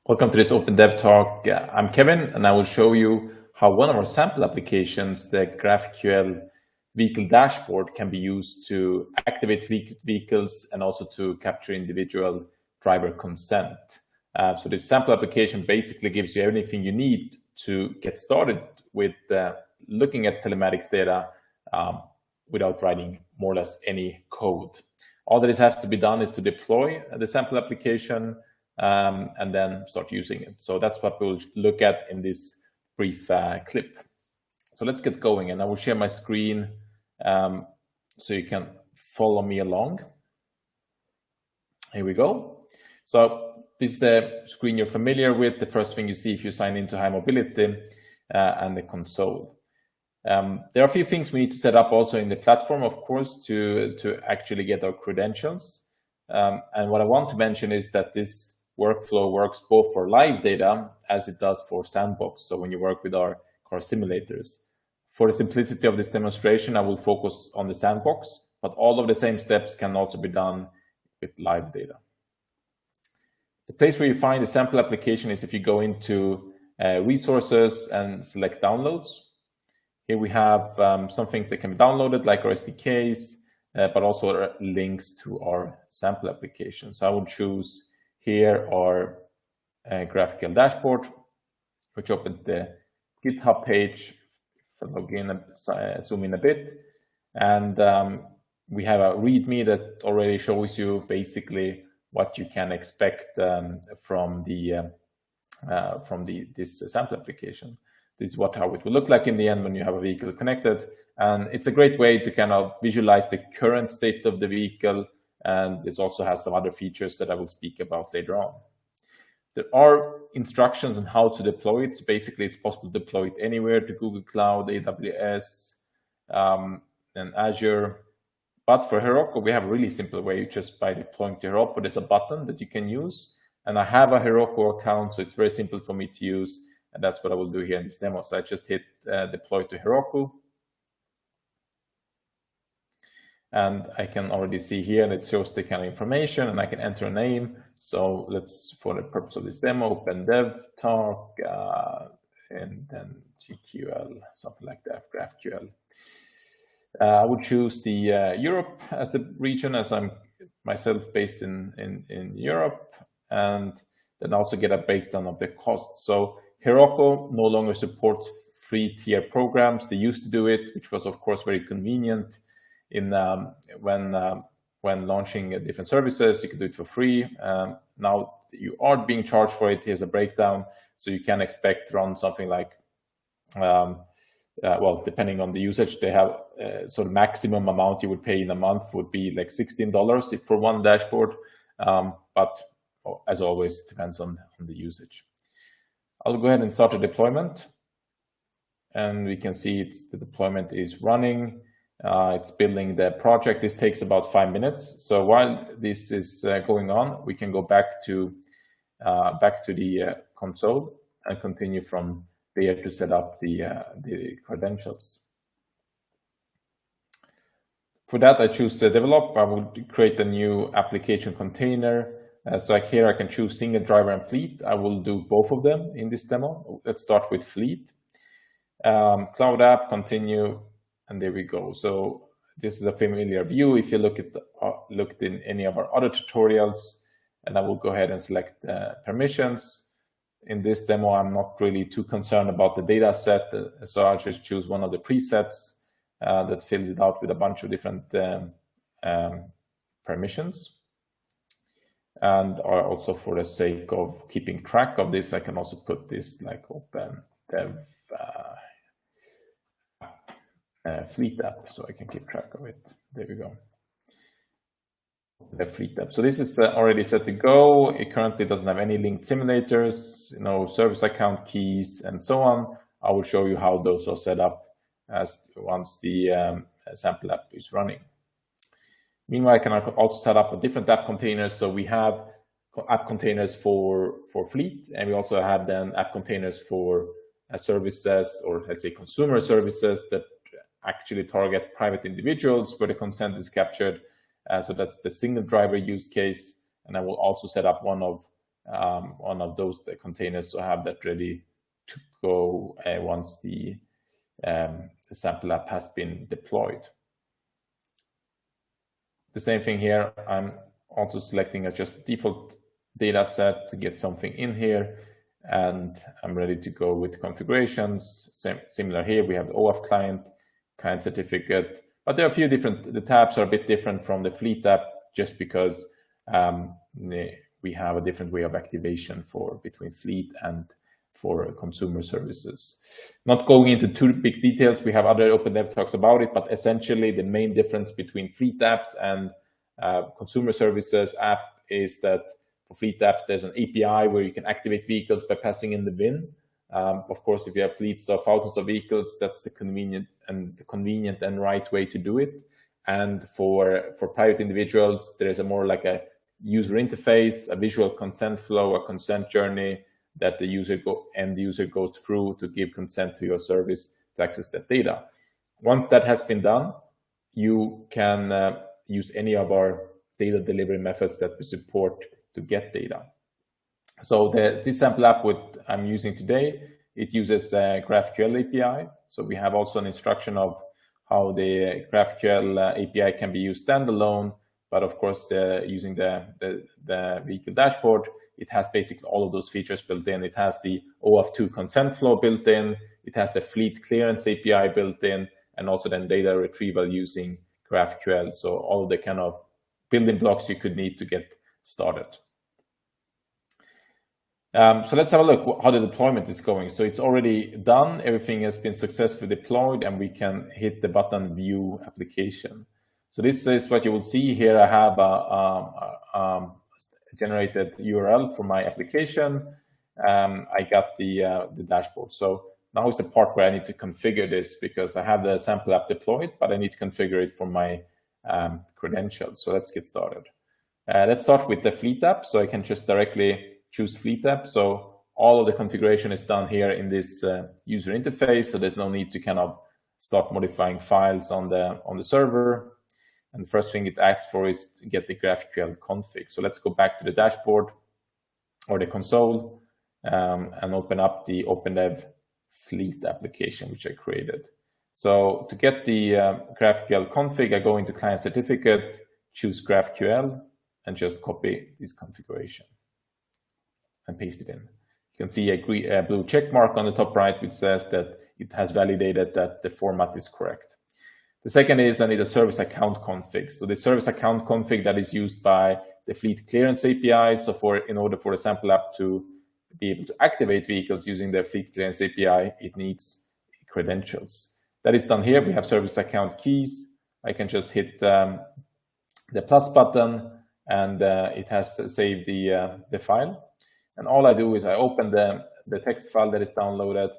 Welcome to this Open Dev Talk. I'm Kevin, and I will show you how one of our sample applications, the GraphQL Vehicle Dashboard, can be used to activate vehicles and also to capture individual driver consent. So this sample application basically gives you everything you need to get started with looking at telematics data without writing more or less any code. All that has to be done is to deploy the sample application and then start using it. So that's what we'll look at in this brief clip. So let's get going, and I will share my screen so you can follow me along. Here we go. So this is the screen you're familiar with. The first thing you see if you sign into High Mobility and the console. There are a few things we need to set up also in the platform, of course, to actually get our credentials. And what I want to mention is that this workflow works both for live data as it does for sandbox. So when you work with our car simulators. For the simplicity of this demonstration, I will focus on the sandbox, but all of the same steps can also be done with live data. The place where you find the sample application is if you go into resources and select downloads. Here we have some things that can be downloaded, like our SDKs, but also links to our sample application. So I will choose here our GraphQL Dashboard, which opens the GitHub page. If I log in and zoom in a bit, and we have a README that already shows you basically what you can expect from this sample application. This is how it will look like in the end when you have a vehicle connected, and it's a great way to kind of visualize the current state of the vehicle, and it also has some other features that I will speak about later on. There are instructions on how to deploy it. So basically, it's possible to deploy it anywhere to Google Cloud, AWS, and Azure. But for Heroku, we have a really simple way. Just by deploying to Heroku, there's a button that you can use, and I have a Heroku account, so it's very simple for me to use. And that's what I will do here in this demo. So I just hit deploy to Heroku. And I can already see here that it shows the kind of information, and I can enter a name. So let's, for the purpose of this demo, Open Dev Talk, and then GQL, something like that, GraphQL. I would choose the Europe as the region, as I'm myself based in Europe, and then also get a breakdown of the cost. So Heroku no longer supports free tier programs. They used to do it, which was of course very convenient in when launching different services. You could do it for free. Now you are being charged for it. Here's a breakdown. So you can expect to run something like, well, depending on the usage, they have sort of maximum amount you would pay in a month would be like $16 for one dashboard. But as always, it depends on the usage. I'll go ahead and start the deployment, and we can see the deployment is running. It's building the project. This takes about 5 minutes. So while this is going on, we can go back to the console and continue from there to set up the credentials. For that, I choose develop. I will create a new application container. So like here, I can choose single driver and fleet. I will do both of them in this demo. Let's start with fleet. Cloud app, continue, and there we go. So this is a familiar view. If you looked in any of our other tutorials, and I will go ahead and select permissions. In this demo, I'm not really too concerned about the data set, so I'll just choose one of the presets that fills it out with a bunch of different permissions. And also for the sake of keeping track of this, I can also put this like Open Dev Fleet app, so I can keep track of it. There we go. The Fleet app. So this is already set to go. It currently doesn't have any linked simulators, service account keys, and so on. I will show you how those are set up once the sample app is running. Meanwhile, I can also set up a different app containers. So we have app containers for fleet, and we also have then app containers for services, or let's say consumer services that actually target private individuals where the consent is captured. So that's the single driver use case. And I will also set up one of one of those containers to have that ready to go once the sample app has been deployed. The same thing here. I'm also selecting a just default data set to get something in here, and I'm ready to go with configurations. Similar here, we have the OAuth client certificate, but there are a few different, the tabs are a bit different from the Fleet app just because we have a different way of activation between Fleet and for consumer services. Not going into too big details, we have other open dev talks about it, but essentially the main difference between Fleet apps and consumer services app is that for Fleet apps, there's an API where you can activate vehicles by passing in the VIN. Of course, if you have fleets of thousands of vehicles, that's the convenient and right way to do it. And for private individuals, there is a more like a user interface, a visual consent flow, a consent journey that the end user goes through to give consent to your service to access that data. Once that has been done, you can use any of our data delivery methods that we support to get data. So this sample app I'm using today, it uses a GraphQL API. So we have also an instruction of how the GraphQL API can be used standalone. But of course, using the vehicle dashboard, it has basically all of those features built in. It has the OAuth 2 consent flow built in. It has the fleet clearance API built in, and also then data retrieval using GraphQL. So all of the kind of building blocks you could need to get started. So let's have a look how the deployment is going. So it's already done. Everything has been successfully deployed, and we can hit the button View Application. So this is what you will see here. I have a generated URL for my application. I got the dashboard. So now is the part where I need to configure this, because I have the sample app deployed, but I need to configure it for my credentials. So let's get started. Let's start with the Fleet app. So I can just directly choose Fleet app. So all of the configuration is done here in this user interface. So there's no need to kind of start modifying files on the server. And the first thing it asks for is to get the GraphQL config. So let's go back to the dashboard or the console and open up the OpenDev Fleet application, which I created. So to get the GraphQL config, I go into Client Certificate, choose GraphQL, and just copy this configuration and paste it in. You can see a blue check mark on the top right, which says that it has validated that the format is correct. The second is I need a service account config. So the service account config that is used by the Fleet Clearance API. So in order for the sample app to be able to activate vehicles using the Fleet Clearance API, it needs credentials. That is done here. We have service account keys. I can just hit the plus button, and it has saved the file. And all I do is I open the text file that is downloaded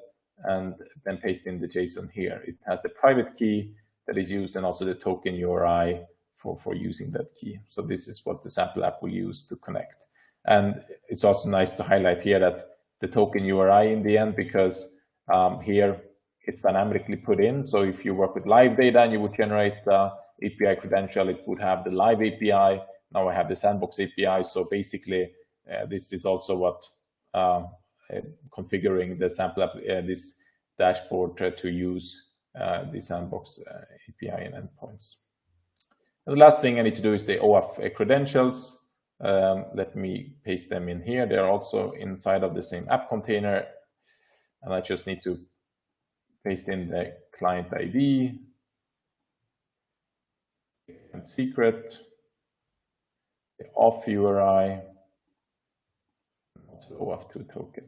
and then paste in the JSON here. It has the private key that is used and also the token URI for using that key. So this is what the sample app will use to connect. And it's also nice to highlight here that the token URI in the end, because here it's dynamically put in. So if you work with live data and you would generate the API credential, it would have the live API. Now I have the sandbox API. So basically, this is also what configuring the sample app, this dashboard to use the sandbox API and endpoints. And the last thing I need to do is the OAuth credentials. Let me paste them in here. They're also inside of the same app container. And I just need to paste in the client ID and secret, the auth URI, and also the OAuth 2 token.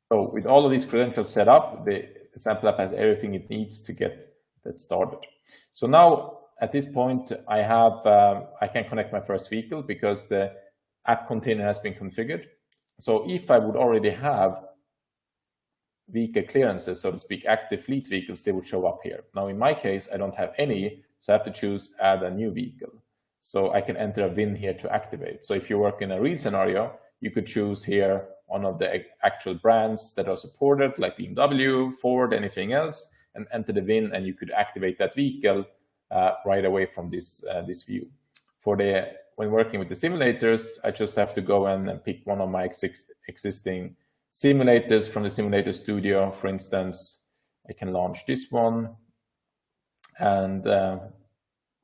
So with all of these credentials set up, the sample app has everything it needs to get that started. So now at this point, I can connect my first vehicle because the app container has been configured. So if I would already have vehicle clearances, so to speak, active fleet vehicles, they would show up here. Now in my case, I don't have any, so I have to choose add a new vehicle. So I can enter a VIN here to activate. So if you work in a real scenario, you could choose here one of the actual brands that are supported, like BMW, Ford, anything else, and enter the VIN, and you could activate that vehicle right away from this view. For the when working with the simulators, I just have to go in and pick one of my existing simulators from the Simulator Studio. For instance, I can launch this one and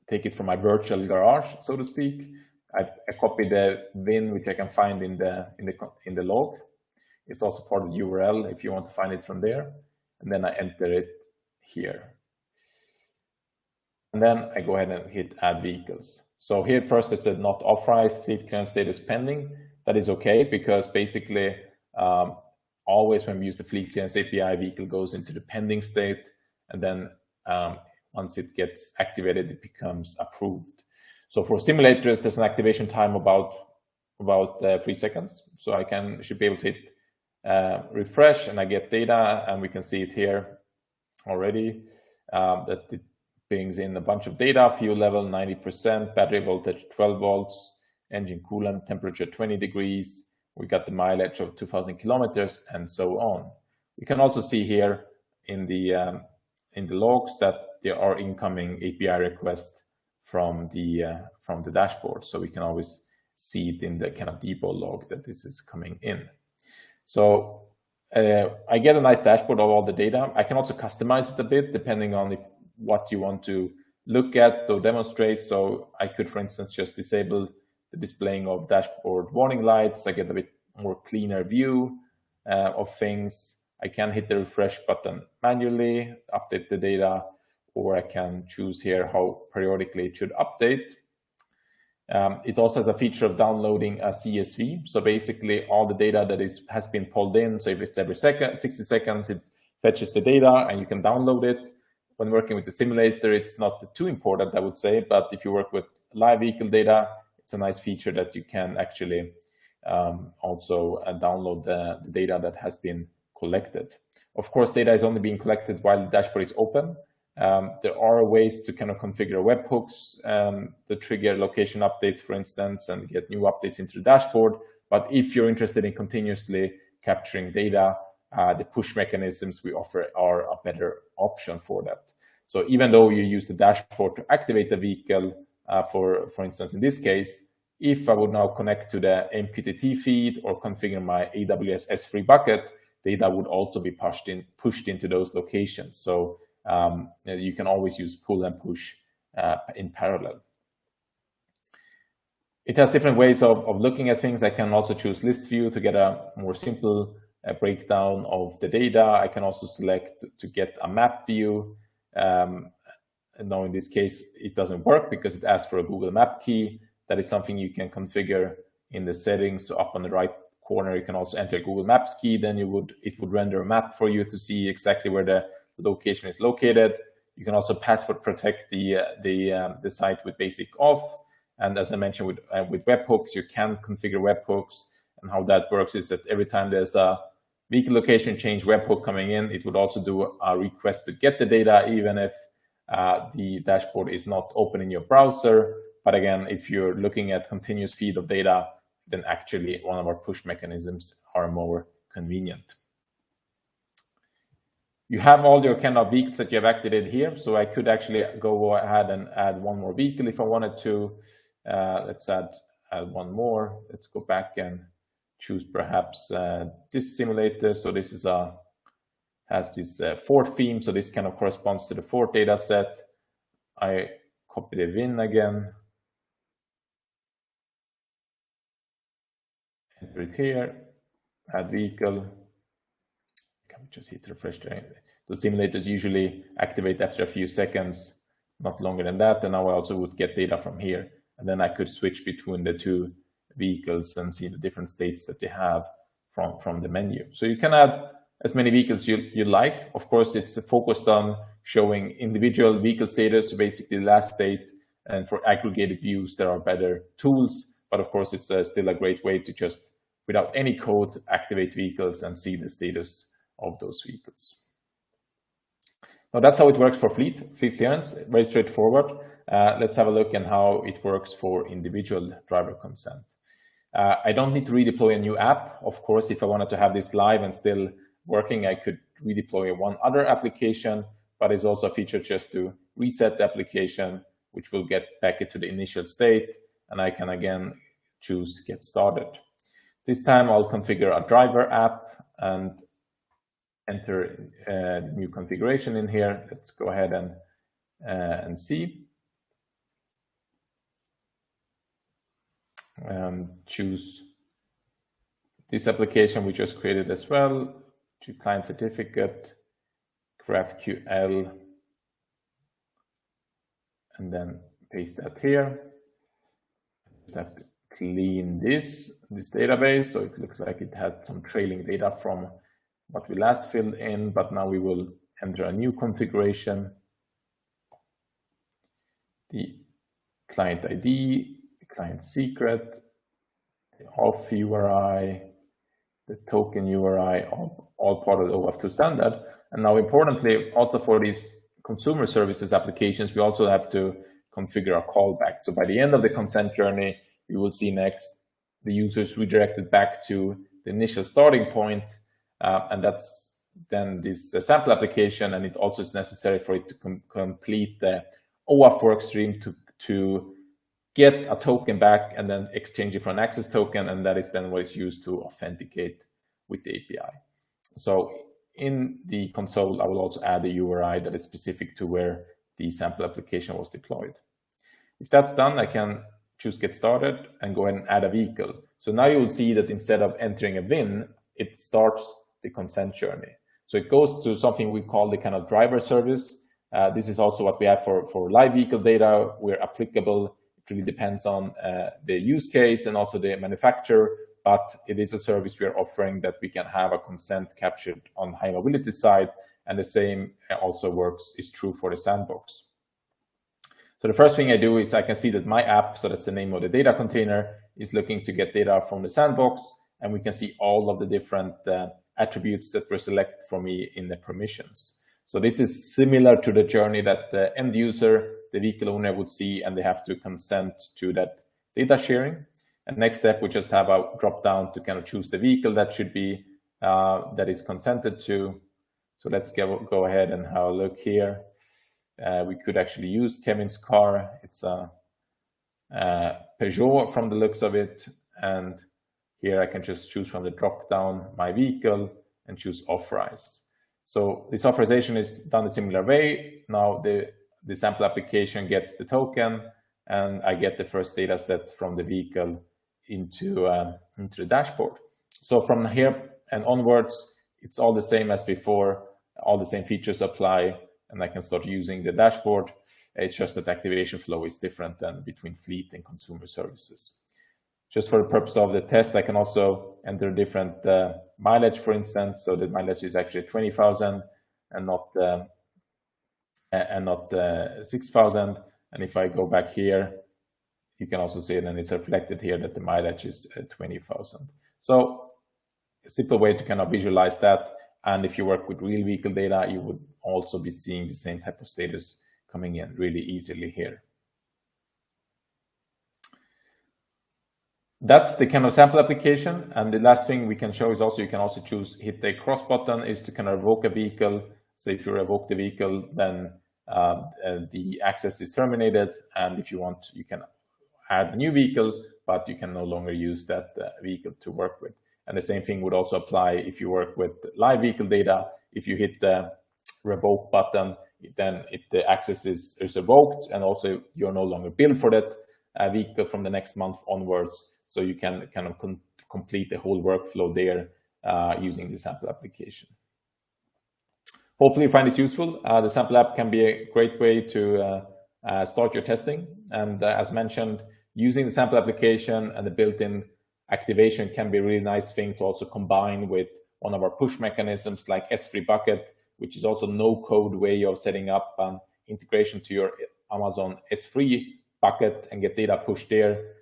take it from my virtual garage, so to speak. I copy the VIN, which I can find in the log. It's also part of the URL if you want to find it from there. And then I enter it here. And then I go ahead and hit add vehicles. So here first it says not authorized, fleet clearance status pending. That is okay, because basically always when we use the fleet clearance API, vehicle goes into the pending state, and then once it gets activated, it becomes approved. So for simulators, there's an activation time about 3 seconds. So I should be able to hit refresh, and I get data, and we can see it here already that it brings in a bunch of data: fuel level 90%, battery voltage 12 volts, engine coolant temperature 20 degrees. We got the mileage of 2,000 kilometers, and so on. We can also see here in the logs that there are incoming API requests from the dashboard, so we can always see it in the kind of depot log that this is coming in. So I get a nice dashboard of all the data. I can also customize it a bit depending on what you want to look at or demonstrate. So I could, for instance, just disable the displaying of dashboard warning lights. I get a bit more cleaner view of things. I can hit the refresh button manually, update the data, or I can choose here how periodically it should update. It also has a feature of downloading a CSV. So basically all the data that has been pulled in, so if it's every 60 seconds, it fetches the data and you can download it. When working with the simulator, it's not too important, I would say, but if you work with live vehicle data, it's a nice feature that you can actually also download the data that has been collected. Of course, data is only being collected while the dashboard is open. There are ways to kind of configure webhooks to trigger location updates, for instance, and get new updates into the dashboard. But if you're interested in continuously capturing data, the push mechanisms we offer are a better option for that. So even though you use the dashboard to activate the vehicle, for instance, in this case, if I would now connect to the MQTT feed or configure my AWS S3 bucket, data would also be pushed into those locations. So you can always use pull and push in parallel. It has different ways of looking at things. I can also choose list view to get a more simple breakdown of the data. I can also select to get a map view. Now in this case, it doesn't work because it asks for a Google Map key. That is something you can configure in the settings. So up on the right corner, you can also enter Google Maps key. Then it would render a map for you to see exactly where the location is located. You can also password protect the site with basic auth. And as I mentioned with webhooks, you can configure webhooks. And how that works is that every time there's a vehicle location change webhook coming in, it would also do a request to get the data, even if the dashboard is not open in your browser. But again, if you're looking at continuous feed of data, then actually one of our push mechanisms are more convenient. You have all your kind of vehicles that you have activated here. So I could actually go ahead and add one more vehicle if I wanted to. Let's add one more. Let's go back and choose perhaps this simulator. So this is has this Ford theme. So this kind of corresponds to the Ford data set. I copy the VIN again. Enter it here. Add vehicle. Can we just hit refresh there? The simulators usually activate after a few seconds, not longer than that. And now I also would get data from here. And then I could switch between the two vehicles and see the different states that they have from the menu. So you can add as many vehicles you like. Of course, it's focused on showing individual vehicle status, so basically the last state. And for aggregated views, there are better tools. But of course, it's still a great way to just, without any code, activate vehicles and see the status of those vehicles. Now that's how it works for fleet clearance, very straightforward. Let's have a look at how it works for individual driver consent. I don't need to redeploy a new app. Of course, if I wanted to have this live and still working, I could redeploy one other application, but it's also a feature just to reset the application, which will get back into the initial state. and I can again choose Get Started. This time I'll configure a driver app and enter the new configuration in here. Let's go ahead and see. Choose this application we just created as well, to client certificate, GraphQL, and then paste that here. Just have to clean this database, so it looks like it had some trailing data from what we last filled in, but now we will enter a new configuration. The client ID, the client secret, the auth URI, the token URI, all part of the OAuth2 standard. And now importantly, also for these consumer services applications, we also have to configure a callback. So by the end of the consent journey, we will see next the user is redirected back to the initial starting point, and that's then this sample application, and it also is necessary for it to complete the OAuth workstream to get a token back and then exchange it for an access token, and that is then what is used to authenticate with the API. So in the console, I will also add a URI that is specific to where the sample application was deployed. If that's done, I can choose Get Started and go ahead and add a vehicle. So now you will see that instead of entering a VIN, it starts the consent journey. So it goes to something we call the kind of driver service. This is also what we have for live vehicle data, where applicable. It really depends on the use case and also the manufacturer, but it is a service we are offering that we can have a consent captured on high mobility side, and the same also is true for the sandbox. So the first thing I do is I can see that my app, so that's the name of the data container, is looking to get data from the sandbox, and we can see all of the different attributes that were selected for me in the permissions. So this is similar to the journey that the end user, the vehicle owner, would see, and they have to consent to that data sharing. And next step, we just have a drop down to kind of choose the vehicle that should be that is consented to. So let's go ahead and have a look here. We could actually use Kevin's car. It's a Peugeot from the looks of it, and here I can just choose from the drop down my vehicle and choose authorize. So this authorization is done a similar way. Now the sample application gets the token, and I get the first data set from the vehicle into the dashboard. So from here and onwards, it's all the same as before. All the same features apply, and I can start using the dashboard. It's just that the activation flow is different than between fleet and consumer services. Just for the purpose of the test, I can also enter different mileage, for instance. So the mileage is actually 20,000 and not 6,000. And if I go back here, you can also see it, and it's reflected here that the mileage is 20,000. So a simple way to kind of visualize that. And if you work with real vehicle data, you would also be seeing the same type of status coming in really easily here. That's the kind of sample application. And the last thing we can show is also, you can also hit the cross button is to kind of revoke a vehicle. So if you revoke the vehicle, then the access is terminated. And if you want, you can add a new vehicle, but you can no longer use that vehicle to work with. And the same thing would also apply if you work with live vehicle data. If you hit the revoke button, then the access is revoked, and also you're no longer billed for that vehicle from the next month onwards. So you can kind of complete the whole workflow there using the sample application. Hopefully you find this useful. The sample app can be a great way to start your testing. And as mentioned, using the sample application and the built-in activation can be a really nice thing to also combine with one of our push mechanisms like S3 bucket, which is also no-code way of setting up integration to your Amazon S3 bucket and get data pushed there.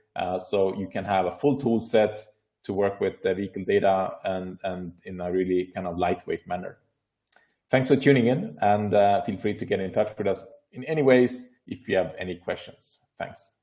So you can have a full tool set to work with the vehicle data and in a really kind of lightweight manner. Thanks for tuning in, and feel free to get in touch with us in any ways if you have any questions. Thanks.